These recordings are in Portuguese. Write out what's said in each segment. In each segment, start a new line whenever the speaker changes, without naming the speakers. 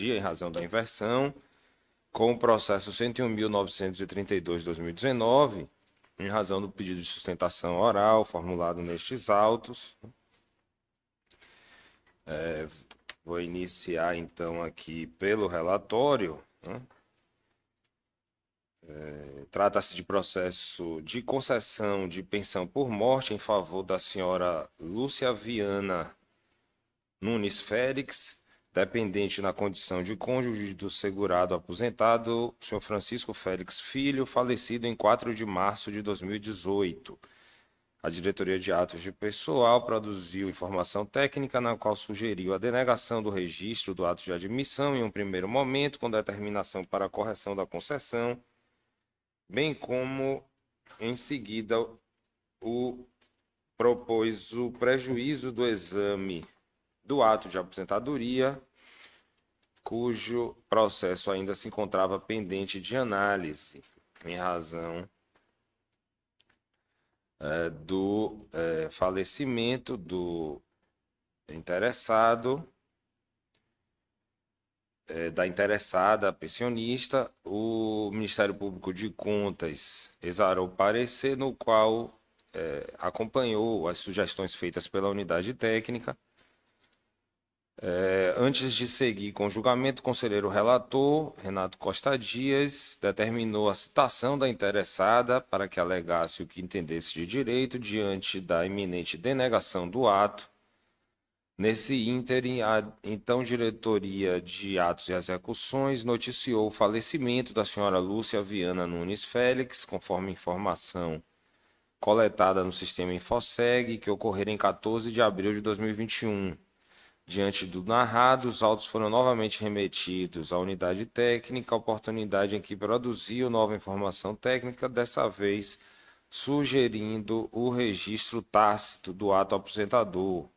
em razão da inversão, com o processo 101.932/2019, em razão do pedido de sustentação oral formulado nestes autos. Vou iniciar, então, aqui pelo relatório, né? Trata-se de processo de concessão de pensão por morte em favor da senhora Lúcia Viana Nunes Félix, dependente na condição de cônjuge do segurado aposentado, senhor Francisco Félix Filho, falecido em 4 de março de 2018. A diretoria de atos de pessoal produziu informação técnica na qual sugeriu a denegação do registro do ato de admissão em um primeiro momento, com determinação para a correção da concessão, bem como, em seguida, propôs o prejuízo do exame do ato de aposentadoria, cujo processo ainda se encontrava pendente de análise, em razão do falecimento do interessado, da interessada pensionista. O Ministério Público de Contas exarou o parecer, no qual acompanhou as sugestões feitas pela unidade técnica. Antes de seguir com o julgamento, o conselheiro relator, Renato Costa Dias, determinou a citação da interessada para que alegasse o que entendesse de direito diante da iminente denegação do ato. Nesse ínterim, a então diretoria de atos e execuções noticiou o falecimento da senhora Lúcia Viana Nunes Félix, conforme informação coletada no sistema Infoseg, que ocorrera em 14 de abril de 2021. Diante do narrado, os autos foram novamente remetidos à unidade técnica, oportunidade em que produziu nova informação técnica, dessa vez sugerindo o registro tácito do ato aposentador.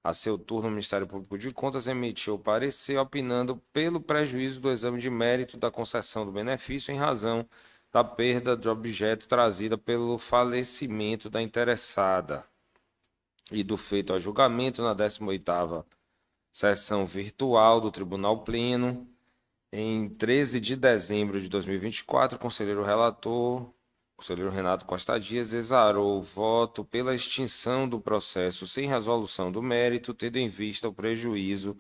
A seu turno, o Ministério Público de Contas emitiu o parecer opinando pelo prejuízo do exame de mérito da concessão do benefício em razão da perda de objeto trazida pelo falecimento da interessada e do feito a julgamento na 18ª sessão virtual do Tribunal Pleno. Em 13 de dezembro de 2024, o conselheiro relator, conselheiro Renato Costa Dias, exarou o voto pela extinção do processo sem resolução do mérito, tendo em vista o prejuízo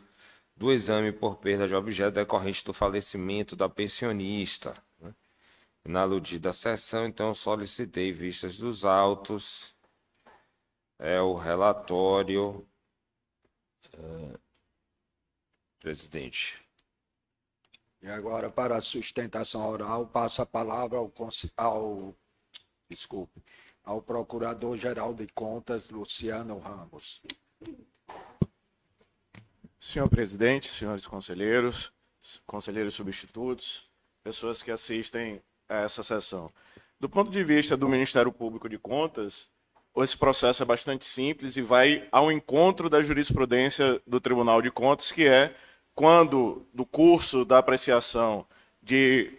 do exame por perda de objeto decorrente do falecimento da pensionista. Na aludida sessão, então, solicitei vistas dos autos, o relatório, presidente.
E agora, para a sustentação oral, passo a palavra ao Procurador-Geral de Contas, Luciano Ramos.
Senhor presidente, senhores conselheiros, conselheiros substitutos, pessoas que assistem a essa sessão. Do ponto de vista do Ministério Público de Contas, esse processo é bastante simples e vai ao encontro da jurisprudência do Tribunal de Contas, que é quando, no curso da apreciação de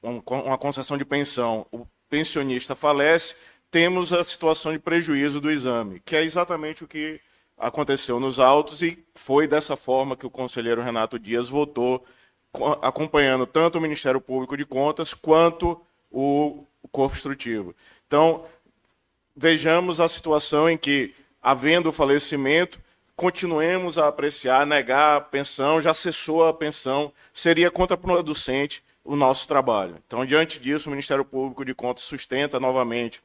uma concessão de pensão, o pensionista falece, temos a situação de prejuízo do exame, que é exatamente o que aconteceu nos autos e foi dessa forma que o conselheiro Renato Dias votou, acompanhando tanto o Ministério Público de Contas quanto o corpo instrutivo. Então, vejamos a situação em que, havendo o falecimento, continuemos a apreciar, negar a pensão, já cessou a pensão, seria contraproducente o nosso trabalho. Então, diante disso, o Ministério Público de Contas sustenta novamente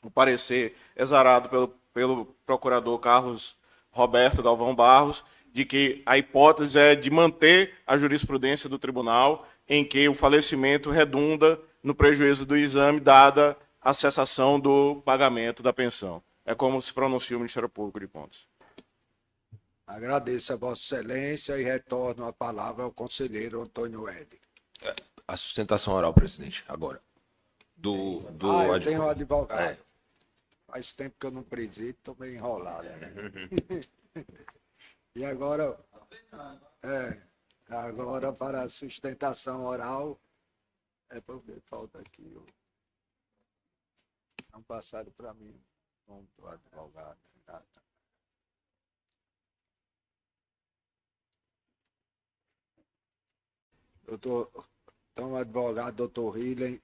o parecer exarado pelo procurador Carlos Roberto Galvão Barros, de que a hipótese é de manter a jurisprudência do tribunal em que o falecimento redunda no prejuízo do exame, dada a cessação do pagamento da pensão. É como se pronuncia o Ministério Público de Contas.
Agradeço a Vossa Excelência e retorno a palavra ao conselheiro Antônio Eder.
A sustentação oral, presidente, agora.
Eu tenho um advogado. Faz tempo que eu não presido, estou meio enrolado. Né? E agora, agora para a sustentação oral, porque falta aqui. Não passaram para mim, como advogado. Então, advogado doutor Hillen,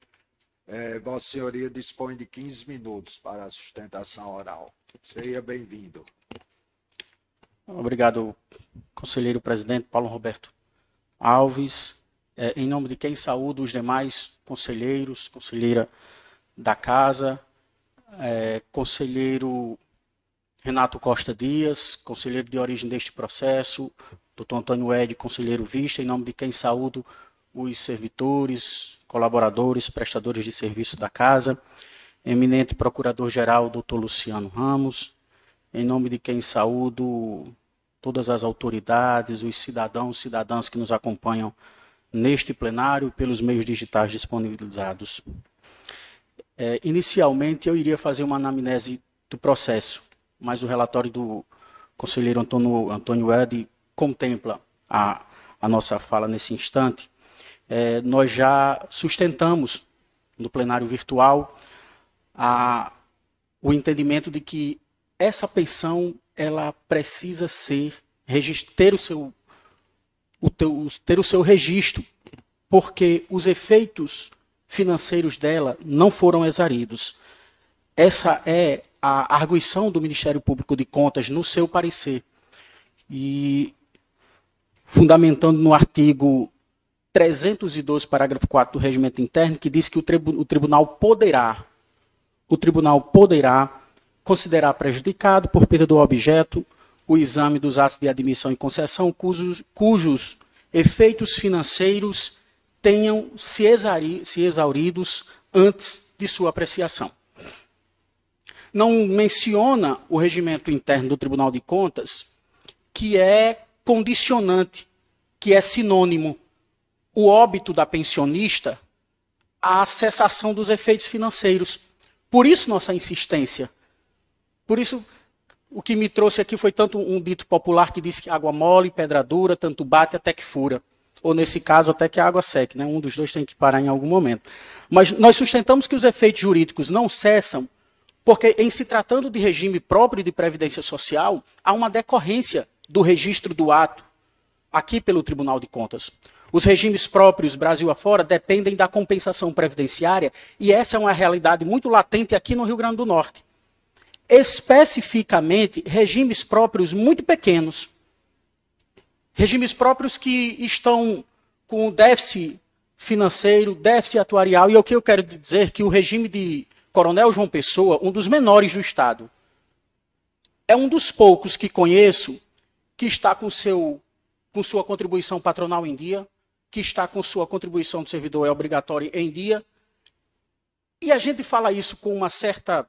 Vossa Senhoria dispõe de 15 minutos para a sustentação oral. Seja bem-vindo.
Obrigado, conselheiro presidente Paulo Roberto Alves. Em nome de quem saúdo os demais conselheiros, conselheira da casa, conselheiro Renato Costa Dias, conselheiro de origem deste processo, doutor Antônio Ed, conselheiro Vista, em nome de quem saúdo os servidores, colaboradores, prestadores de serviço da casa, eminente procurador-geral, doutor Luciano Ramos, em nome de quem saúdo todas as autoridades, os cidadãos e cidadãs que nos acompanham neste plenário pelos meios digitais disponibilizados. Inicialmente, eu iria fazer uma anamnese do processo, mas o relatório do conselheiro Antônio Ed contempla a nossa fala nesse instante. Nós já sustentamos no plenário virtual o entendimento de que essa pensão ela precisa ter o seu registro, porque os efeitos financeiros dela não foram exaridos. Essa é a arguição do Ministério Público de Contas no seu parecer. E, fundamentando no artigo 312, parágrafo 4 do Regimento Interno, que diz que o tribunal poderá considerar prejudicado por perda do objeto o exame dos atos de admissão e concessão cujos efeitos financeiros tenham se exauridos antes de sua apreciação. Não menciona o regimento interno do Tribunal de Contas, que é condicionante, que é sinônimo, o óbito da pensionista à cessação dos efeitos financeiros. Por isso nossa insistência. Por isso, o que me trouxe aqui foi tanto um dito popular que diz que água mole, pedra dura, tanto bate até que fura. Ou, nesse caso, até que a água seque, né? Um dos dois tem que parar em algum momento. Mas nós sustentamos que os efeitos jurídicos não cessam, porque, em se tratando de regime próprio de previdência social, há uma decorrência do registro do ato, aqui pelo Tribunal de Contas. Os regimes próprios, Brasil afora, dependem da compensação previdenciária, e essa é uma realidade muito latente aqui no Rio Grande do Norte. Especificamente, regimes próprios muito pequenos. Regimes próprios que estão com déficit financeiro, déficit atuarial, e o que eu quero dizer que o regime de Coronel João Pessoa, um dos menores do Estado, é um dos poucos que conheço que está com sua contribuição patronal em dia, que está com sua contribuição de servidor obrigatória em dia, e a gente fala isso com uma certa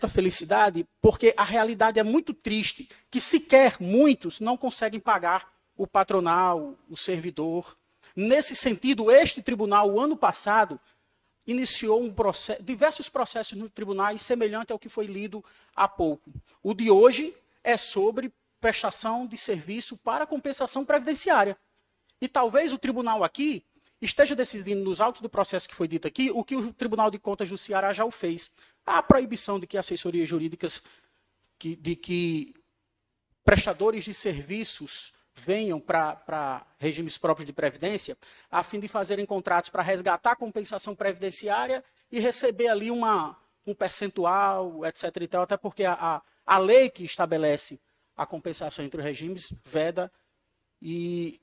felicidade, porque a realidade é muito triste, que sequer muitos não conseguem pagar o patronal, o servidor. Nesse sentido, este tribunal, o ano passado, iniciou diversos processos no tribunal semelhante ao que foi lido há pouco. O de hoje é sobre prestação de serviço para compensação previdenciária. E talvez o tribunal aqui esteja decidindo, nos autos do processo que foi dito aqui, o que o Tribunal de Contas do Ceará já o fez. A proibição de que assessorias jurídicas, de que prestadores de serviços venham para regimes próprios de previdência, a fim de fazerem contratos para resgatar a compensação previdenciária e receber ali um percentual, etc. e tal, até porque a lei que estabelece a compensação entre os regimes veda e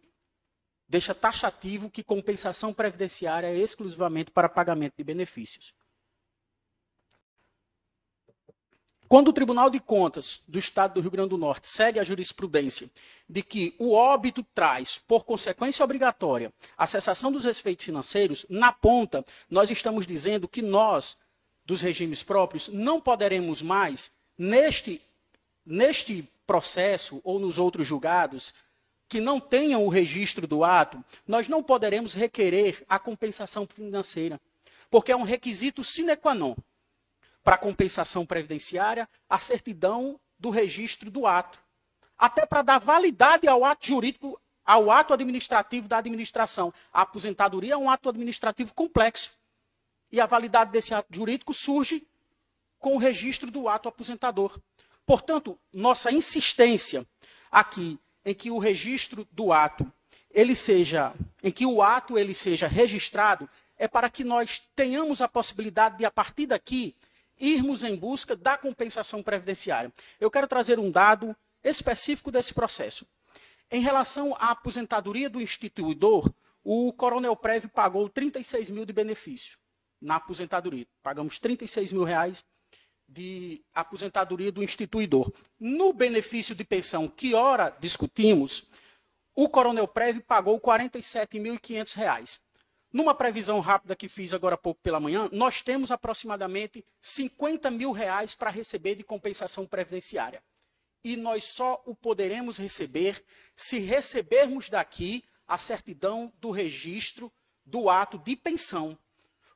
deixa taxativo que compensação previdenciária é exclusivamente para pagamento de benefícios. Quando o Tribunal de Contas do Estado do Rio Grande do Norte segue a jurisprudência de que o óbito traz, por consequência obrigatória, a cessação dos efeitos financeiros, na ponta, nós estamos dizendo que nós, dos regimes próprios, não poderemos mais, neste processo ou nos outros julgados, que não tenham o registro do ato, nós não poderemos requerer a compensação financeira, porque é um requisito sine qua non para a compensação previdenciária, a certidão do registro do ato. Até para dar validade ao ato jurídico, ao ato administrativo da administração. A aposentadoria é um ato administrativo complexo. E a validade desse ato jurídico surge com o registro do ato aposentador. Portanto, nossa insistência aqui em que o registro do ato o ato ele seja registrado, é para que nós tenhamos a possibilidade de, a partir daqui, irmos em busca da compensação previdenciária. Eu quero trazer um dado específico desse processo. Em relação à aposentadoria do instituidor, o Coronel Prev pagou 36 mil de benefício na aposentadoria. Pagamos 36 mil reais de aposentadoria do instituidor. No benefício de pensão que ora discutimos, o Coronel Prev pagou R$ 47.500. Numa previsão rápida que fiz agora há pouco pela manhã, nós temos aproximadamente R$ 50 mil para receber de compensação previdenciária. E nós só o poderemos receber se recebermos daqui a certidão do registro do ato de pensão.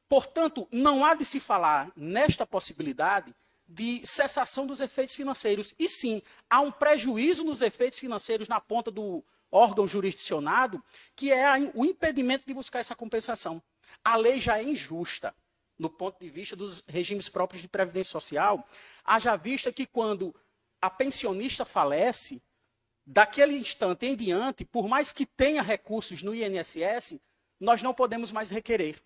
Portanto, não há de se falar nesta possibilidade de cessação dos efeitos financeiros. E sim, há um prejuízo nos efeitos financeiros na ponta do órgão jurisdicionado, que é o impedimento de buscar essa compensação. A lei já é injusta, no ponto de vista dos regimes próprios de previdência social, haja vista que quando a pensionista falece, daquele instante em diante, por mais que tenha recursos no INSS, nós não podemos mais requerer.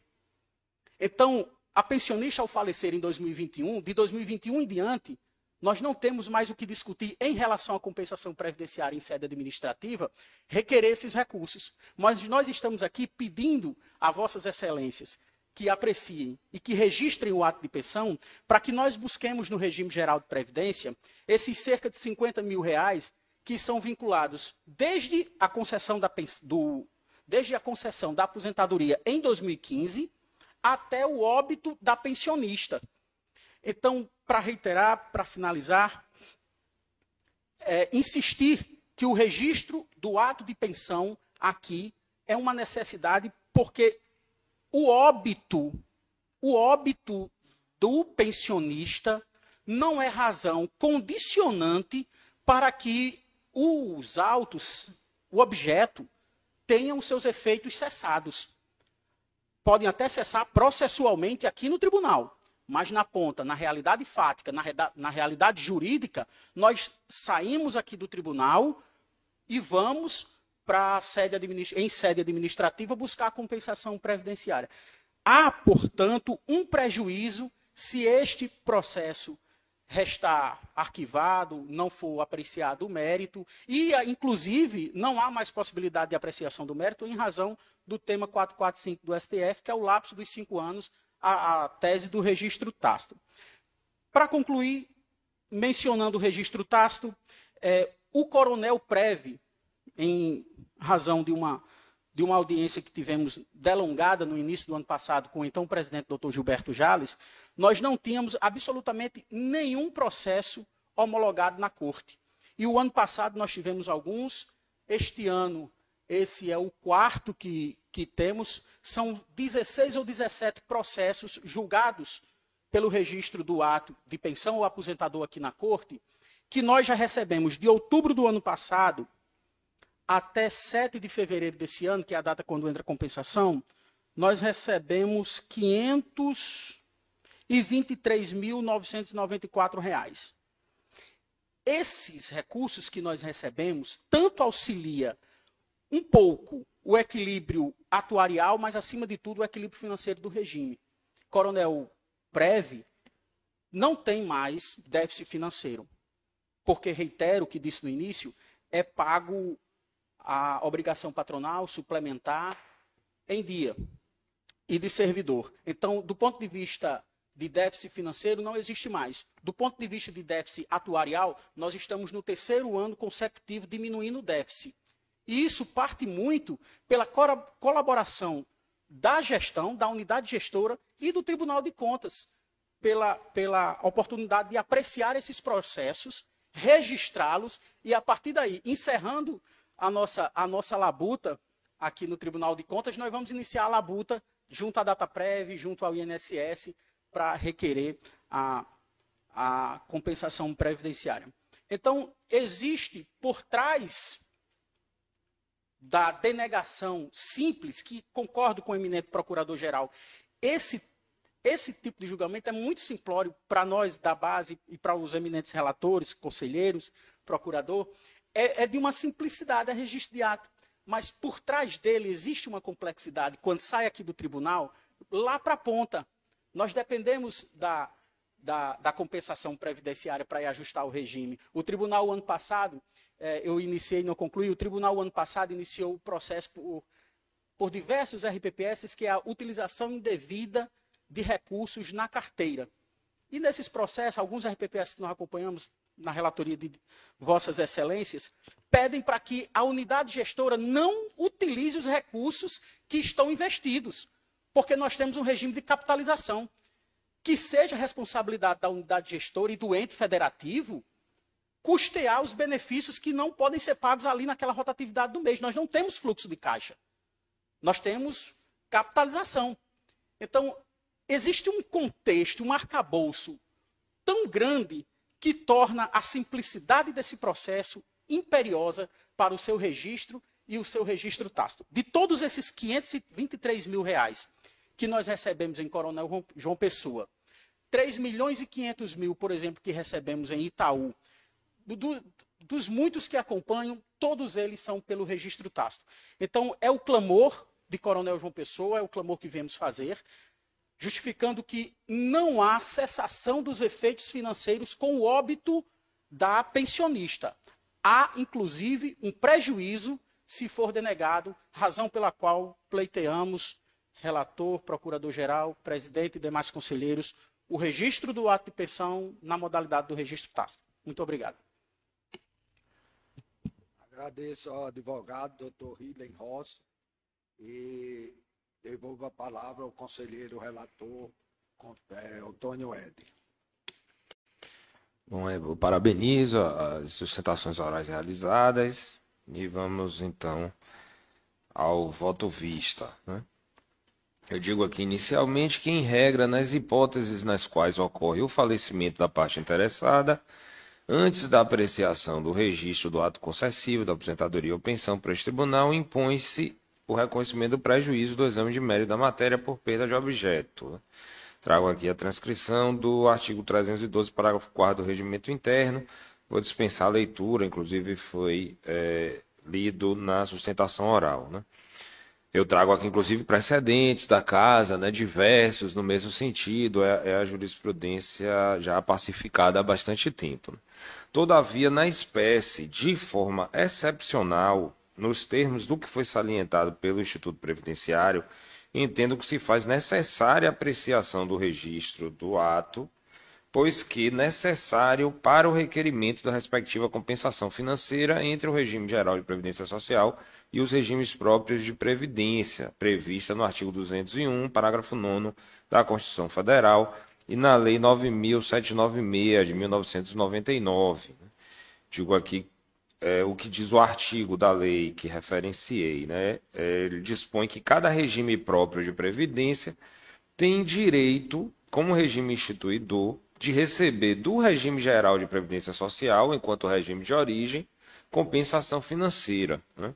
Então, a pensionista ao falecer em 2021, de 2021 em diante, nós não temos mais o que discutir em relação à compensação previdenciária em sede administrativa, requerer esses recursos. Mas nós estamos aqui pedindo a vossas excelências que apreciem e que registrem o ato de pensão para que nós busquemos no regime geral de previdência esses cerca de 50 mil reais que são vinculados desde a concessão da aposentadoria em 2015 até o óbito da pensionista. Então, para reiterar, para finalizar, insistir que o registro do ato de pensão aqui é uma necessidade, porque o óbito do pensionista não é razão condicionante para que os autos, o objeto, tenham seus efeitos cessados. Podem até cessar processualmente aqui no tribunal, mas na ponta, na realidade fática, na realidade jurídica, nós saímos aqui do tribunal e vamos para em sede administrativa buscar a compensação previdenciária. Há, portanto, um prejuízo se este processo restar arquivado, não for apreciado o mérito, e, inclusive, não há mais possibilidade de apreciação do mérito em razão do tema 445 do STF, que é o lapso dos 5 anos, a tese do registro tácito. Para concluir, mencionando o registro tácito, o Coronel Prev, em razão de uma audiência que tivemos delongada no início do ano passado com o então presidente Dr. Gilberto Jales, nós não tínhamos absolutamente nenhum processo homologado na corte. E o ano passado nós tivemos alguns, este ano esse é o quarto que temos, são 16 ou 17 processos julgados pelo registro do ato de pensão ou aposentador aqui na corte, que nós já recebemos de outubro do ano passado até 7 de fevereiro desse ano, que é a data quando entra a compensação, nós recebemos R$ 523.994. Esses recursos que nós recebemos, tanto auxilia um pouco o equilíbrio atuarial, mas, acima de tudo, o equilíbrio financeiro do regime. Coronel Prev não tem mais déficit financeiro, porque, reitero o que disse no início, é pago a obrigação patronal suplementar em dia e de servidor. Então, do ponto de vista de déficit financeiro, não existe mais. Do ponto de vista de déficit atuarial, nós estamos no 3º ano consecutivo diminuindo o déficit. E isso parte muito pela colaboração da gestão, da unidade gestora e do Tribunal de Contas, pela oportunidade de apreciar esses processos, registrá-los e, a partir daí, encerrando a nossa labuta aqui no Tribunal de Contas, nós vamos iniciar a labuta junto à Dataprev, junto ao INSS, para requerer a compensação previdenciária. Então, existe por trás da denegação simples, que concordo com o eminente procurador-geral, esse tipo de julgamento é muito simplório para nós da base e para os eminentes relatores, conselheiros, procurador, é de uma simplicidade a registro de ato. mas por trás dele existe uma complexidade. Quando sai aqui do tribunal, lá para a ponta, nós dependemos da compensação previdenciária para ir ajustar o regime. O tribunal, ano passado, eu iniciei e não concluí, o tribunal, ano passado, iniciou o processo por diversos RPPS, que é a utilização indevida de recursos na carteira. E nesses processos, alguns RPPS que nós acompanhamos na relatoria de Vossas Excelências, pedem para que a unidade gestora não utilize os recursos que estão investidos, porque nós temos um regime de capitalização, que seja responsabilidade da unidade gestora e do ente federativo custear os benefícios que não podem ser pagos ali naquela rotatividade do mês. Nós não temos fluxo de caixa. Nós temos capitalização. Então, existe um contexto, um arcabouço tão grande que torna a simplicidade desse processo imperiosa para o seu registro e o seu registro tácito. De todos esses 523 mil reais que nós recebemos em Coronel João Pessoa, 3 milhões e 500 mil, por exemplo, que recebemos em Itaú, dos muitos que acompanham, todos eles são pelo registro tácito. Então, é o clamor de Coronel João Pessoa, é o clamor que viemos fazer, justificando que não há cessação dos efeitos financeiros com o óbito da pensionista. Há, inclusive, um prejuízo se for denegado, razão pela qual pleiteamos, relator, procurador-geral, presidente e demais conselheiros, o registro do ato de pensão na modalidade do registro tácito. Muito obrigado.
Agradeço ao advogado, doutor Rillen Ross, e devolvo a palavra ao conselheiro relator, Antônio Eder.
Bom, eu parabenizo as sustentações orais realizadas e vamos, então, ao voto vista, né? Eu digo aqui inicialmente que, em regra, nas hipóteses nas quais ocorre o falecimento da parte interessada, antes da apreciação do registro do ato concessivo, da aposentadoria ou pensão por este tribunal, impõe-se o reconhecimento do prejuízo do exame de mérito da matéria por perda de objeto. Trago aqui a transcrição do artigo 312, parágrafo 4º do Regimento Interno. Vou dispensar a leitura, inclusive foi lido na sustentação oral, né? Eu trago aqui, inclusive, precedentes da casa, né, diversos, no mesmo sentido, é a jurisprudência já pacificada há bastante tempo, né? Todavia, na espécie, de forma excepcional, nos termos do que foi salientado pelo Instituto Previdenciário, entendo que se faz necessária a apreciação do registro do ato, pois que necessário para o requerimento da respectiva compensação financeira entre o regime geral de previdência social e os regimes próprios de previdência, prevista no artigo 201, parágrafo 9º da Constituição Federal e na Lei 9.796, de 1999. Digo aqui o que diz o artigo da lei que referenciei, né? Ele dispõe que cada regime próprio de previdência tem direito, como regime instituidor, de receber do regime geral de previdência social, enquanto regime de origem, compensação financeira, né?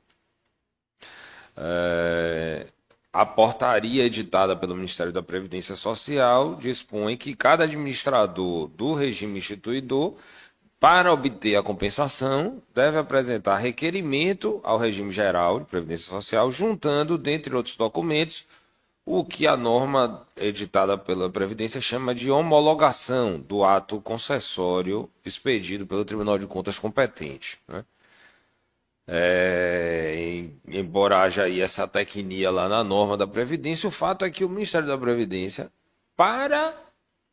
A portaria editada pelo Ministério da Previdência Social dispõe que cada administrador do regime instituidor, para obter a compensação, deve apresentar requerimento ao regime geral de previdência social, juntando, dentre outros documentos, o que a norma editada pela Previdência chama de homologação do ato concessório expedido pelo Tribunal de Contas competente, né? Embora haja aí essa tecnia lá na norma da Previdência, o fato é que o Ministério da Previdência, para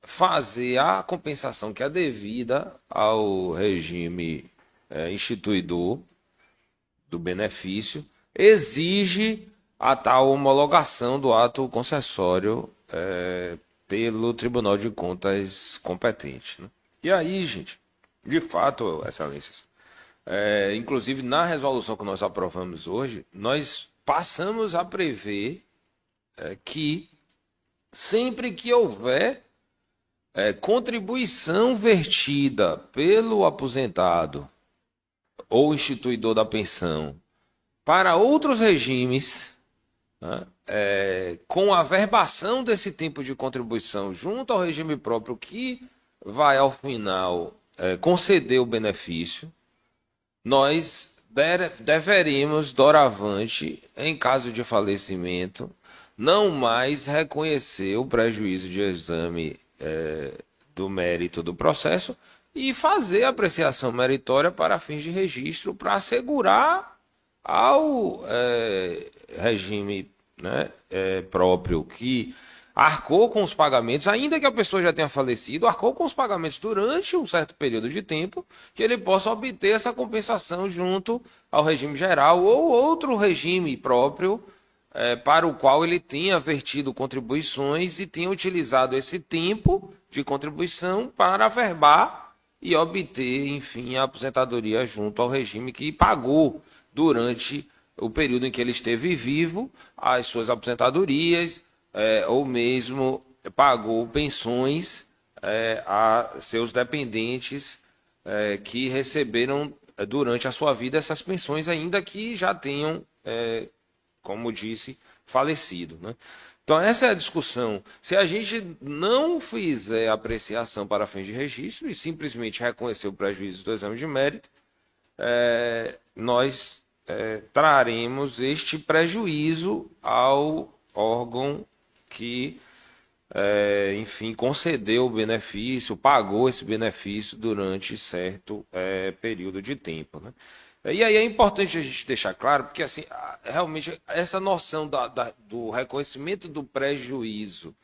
fazer a compensação que é devida ao regime instituidor do benefício, exige a tal homologação do ato concessório pelo Tribunal de Contas competente, né? E aí, gente, de fato, excelências, inclusive na resolução que nós aprovamos hoje, nós passamos a prever que sempre que houver contribuição vertida pelo aposentado ou instituidor da pensão para outros regimes, né, com a verbação desse tempo de contribuição junto ao regime próprio que vai, ao final, conceder o benefício, nós deveremos, doravante, em caso de falecimento, não mais reconhecer o prejuízo de exame do mérito do processo e fazer apreciação meritória para fins de registro, para assegurar ao regime, né, próprio que arcou com os pagamentos, ainda que a pessoa já tenha falecido, arcou com os pagamentos durante um certo período de tempo, que ele possa obter essa compensação junto ao regime geral ou outro regime próprio para o qual ele tenha vertido contribuições e tenha utilizado esse tempo de contribuição para averbar e obter, enfim, a aposentadoria junto ao regime que pagou durante o período em que ele esteve vivo as suas aposentadorias, ou mesmo pagou pensões a seus dependentes que receberam durante a sua vida essas pensões, ainda que já tenham, como disse, falecido, né? Então, essa é a discussão. Se a gente não fizer apreciação para fins de registro e simplesmente reconhecer o prejuízo do exame de mérito, nós traremos este prejuízo ao órgão que, enfim, concedeu o benefício, pagou esse benefício durante certo período de tempo, né? E aí é importante a gente deixar claro, porque assim, realmente essa noção do reconhecimento do prejuízo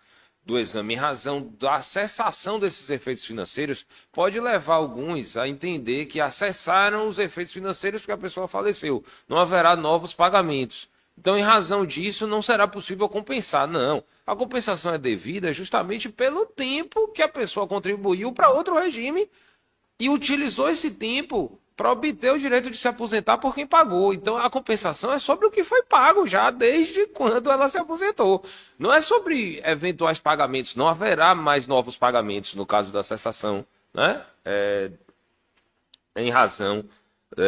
do exame em razão da cessação desses efeitos financeiros pode levar alguns a entender que cessaram os efeitos financeiros porque a pessoa faleceu. Não haverá novos pagamentos. Então, em razão disso, não será possível compensar. Não. A compensação é devida justamente pelo tempo que a pessoa contribuiu para outro regime e utilizou esse tempo para obter o direito de se aposentar por quem pagou. Então, a compensação é sobre o que foi pago já desde quando ela se aposentou. Não é sobre eventuais pagamentos. Não haverá mais novos pagamentos no caso da cessação, né? Em razão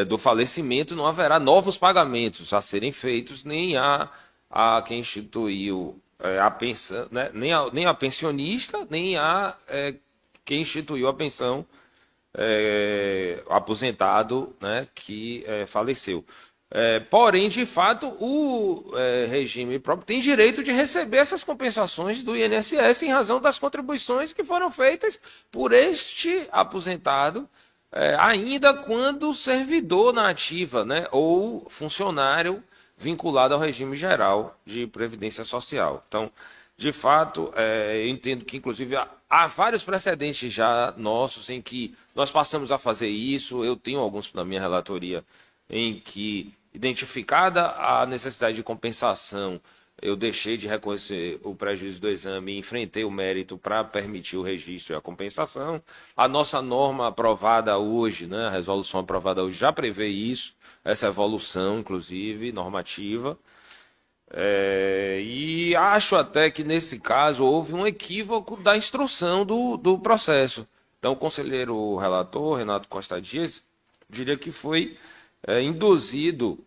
do falecimento, não haverá novos pagamentos a serem feitos, nem a quem instituiu a pensão, né? nem a pensionista, nem a quem instituiu a pensão aposentado, né, que faleceu. Porém, de fato, o regime próprio tem direito de receber essas compensações do INSS em razão das contribuições que foram feitas por este aposentado, ainda quando servidor na ativa, né, ou funcionário vinculado ao regime geral de previdência social. Então, de fato, eu entendo que, inclusive, há vários precedentes já nossos em que nós passamos a fazer isso. Eu tenho alguns na minha relatoria em que, identificada a necessidade de compensação, eu deixei de reconhecer o prejuízo do exame e enfrentei o mérito para permitir o registro e a compensação. A nossa norma aprovada hoje, né, a resolução aprovada hoje já prevê isso, essa evolução, inclusive, normativa. E acho até que nesse caso houve um equívoco da instrução do processo. Então o conselheiro relator, Renato Costa Dias, diria que foi induzido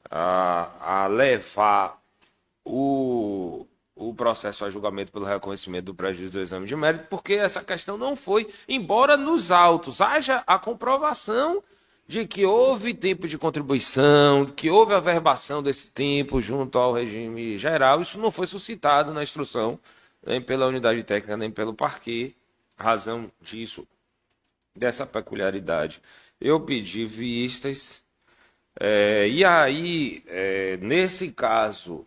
a levar o processo a julgamento pelo reconhecimento do prejuízo do exame de mérito, porque essa questão não foi, embora nos autos haja a comprovação de que houve tempo de contribuição, que houve averbação desse tempo junto ao regime geral, isso não foi suscitado na instrução, nem pela unidade técnica, nem pelo parquê. Razão disso, dessa peculiaridade, eu pedi vistas, e aí, nesse caso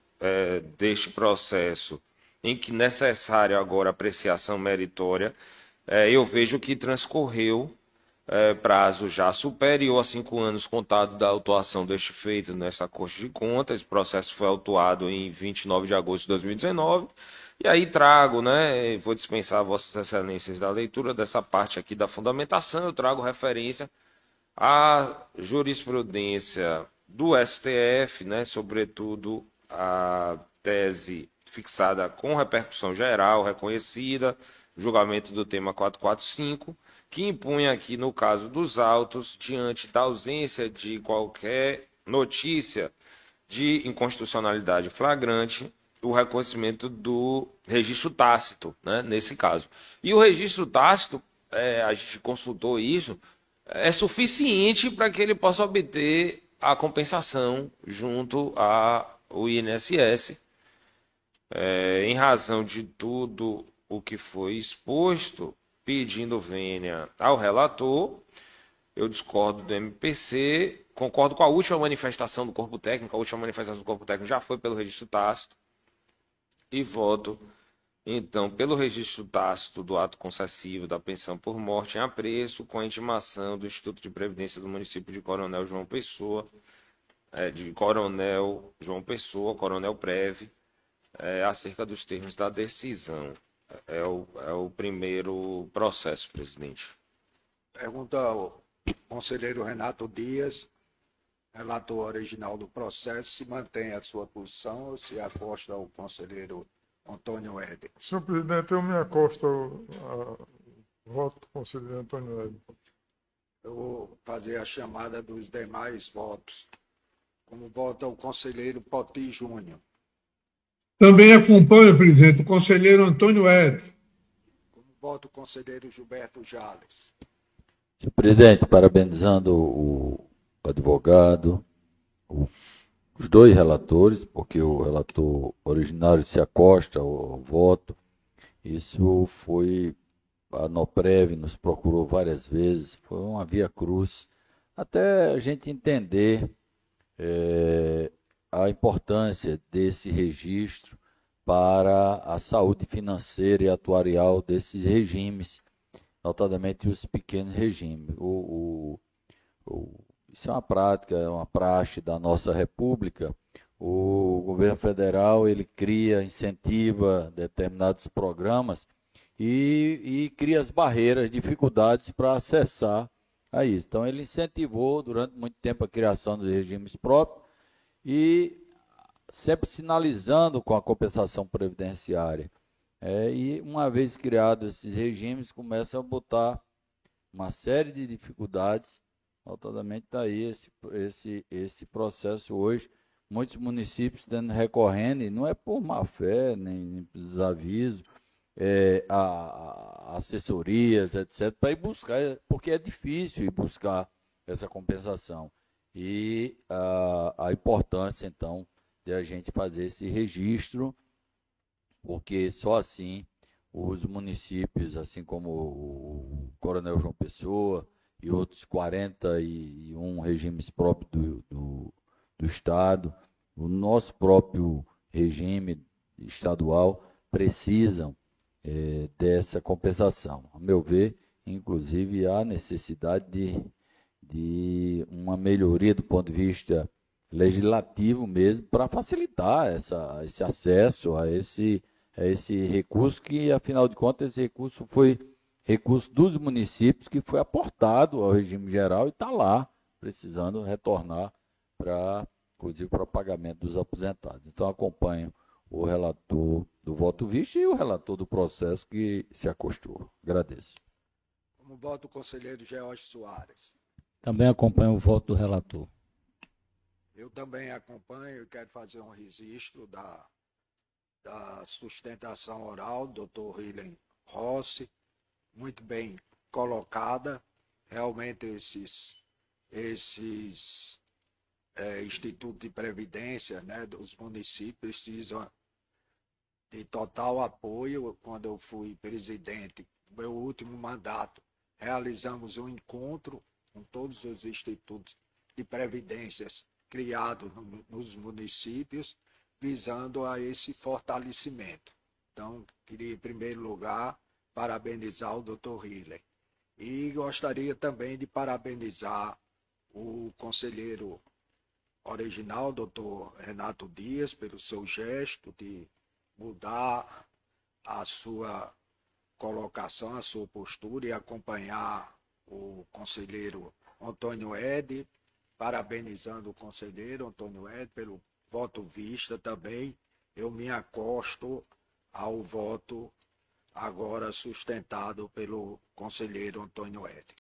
deste processo, em que necessário agora apreciação meritória, eu vejo que transcorreu prazo já superior a 5 anos contado da autuação deste feito nesta Corte de Contas. Esse processo foi autuado em 29 de agosto de 2019. E aí trago, né, vou dispensar a Vossas Excelências da leitura dessa parte aqui da fundamentação, eu trago referência à jurisprudência do STF, né, sobretudo a tese fixada com repercussão geral, reconhecida, julgamento do tema 445, que impunha aqui, no caso dos autos, diante da ausência de qualquer notícia de inconstitucionalidade flagrante, o reconhecimento do registro tácito, né, nesse caso. E o registro tácito, a gente consultou isso, é suficiente para que ele possa obter a compensação junto ao INSS. Em razão de tudo o que foi exposto, pedindo vênia ao relator, eu discordo do MPC, concordo com a última manifestação do corpo técnico. A última manifestação do corpo técnico já foi pelo registro tácito e voto, então, pelo registro tácito do ato concessivo da pensão por morte em apreço, com a intimação do Instituto de Previdência do município de Coronel João Pessoa, Coronel Preve, acerca dos termos da decisão. É o primeiro processo, presidente.
Pergunta ao conselheiro Renato Dias, relator original do processo, se mantém a sua posição ou se acosta ao conselheiro Antônio Éder.
Senhor presidente, eu me acosto ao voto do conselheiro Antônio Éder.
Eu vou fazer a chamada dos demais votos. Como vota o conselheiro Poti Júnior.
Também acompanho, presidente, o conselheiro Antônio Éder.
Como vota o conselheiro Gilberto Jales.
Senhor presidente, parabenizando o advogado, os dois relatores, porque o relator originário se acosta ao voto. Isso foi, a Noprev nos procurou várias vezes, foi uma via cruz, até a gente entender a importância desse registro para a saúde financeira e atuarial desses regimes, notadamente os pequenos regimes. Isso é uma prática, é uma praxe da nossa República. O governo federal ele cria, incentiva determinados programas e cria as barreiras, dificuldades para acessar a isso. Então, ele incentivou durante muito tempo a criação dos regimes próprios e sempre sinalizando com a compensação previdenciária. E uma vez criados esses regimes, começam a botar uma série de dificuldades. Notadamente está aí esse processo hoje, muitos municípios recorrendo, e não é por má fé, nem desaviso, assessorias, etc., para ir buscar, porque é difícil ir buscar essa compensação. E a importância, então, de a gente fazer esse registro, porque só assim os municípios, assim como o Coronel João Pessoa, e outros 41 regimes próprios do Estado, o nosso próprio regime estadual, precisam dessa compensação. A meu ver, inclusive, há necessidade de uma melhoria do ponto de vista legislativo mesmo, para facilitar esse acesso a esse recurso, que, afinal de contas, esse recurso foi recurso dos municípios que foi aportado ao regime geral e está lá, precisando retornar, inclusive para pagamento dos aposentados. Então, acompanho o relator do voto visto e o relator do processo que se acostou. Agradeço.
Como vota o conselheiro George Soares.
Também acompanho o voto do relator.
Eu também acompanho e quero fazer um registro da sustentação oral do Dr. Hillen Rossi, muito bem colocada. Realmente esses institutos de previdência, né, dos municípios precisam de total apoio. Quando eu fui presidente, meu último mandato, realizamos um encontro com todos os institutos de previdências criados nos municípios, visando a esse fortalecimento. Então, queria, em primeiro lugar, parabenizar o Dr. Hillen. E gostaria também de parabenizar o conselheiro original, Dr. Renato Dias, pelo seu gesto de mudar a sua colocação, a sua postura, e acompanhar o conselheiro Antônio Éder, parabenizando o conselheiro Antônio Éder pelo voto vista também. Eu me acosto ao voto agora sustentado pelo conselheiro Antônio Éder.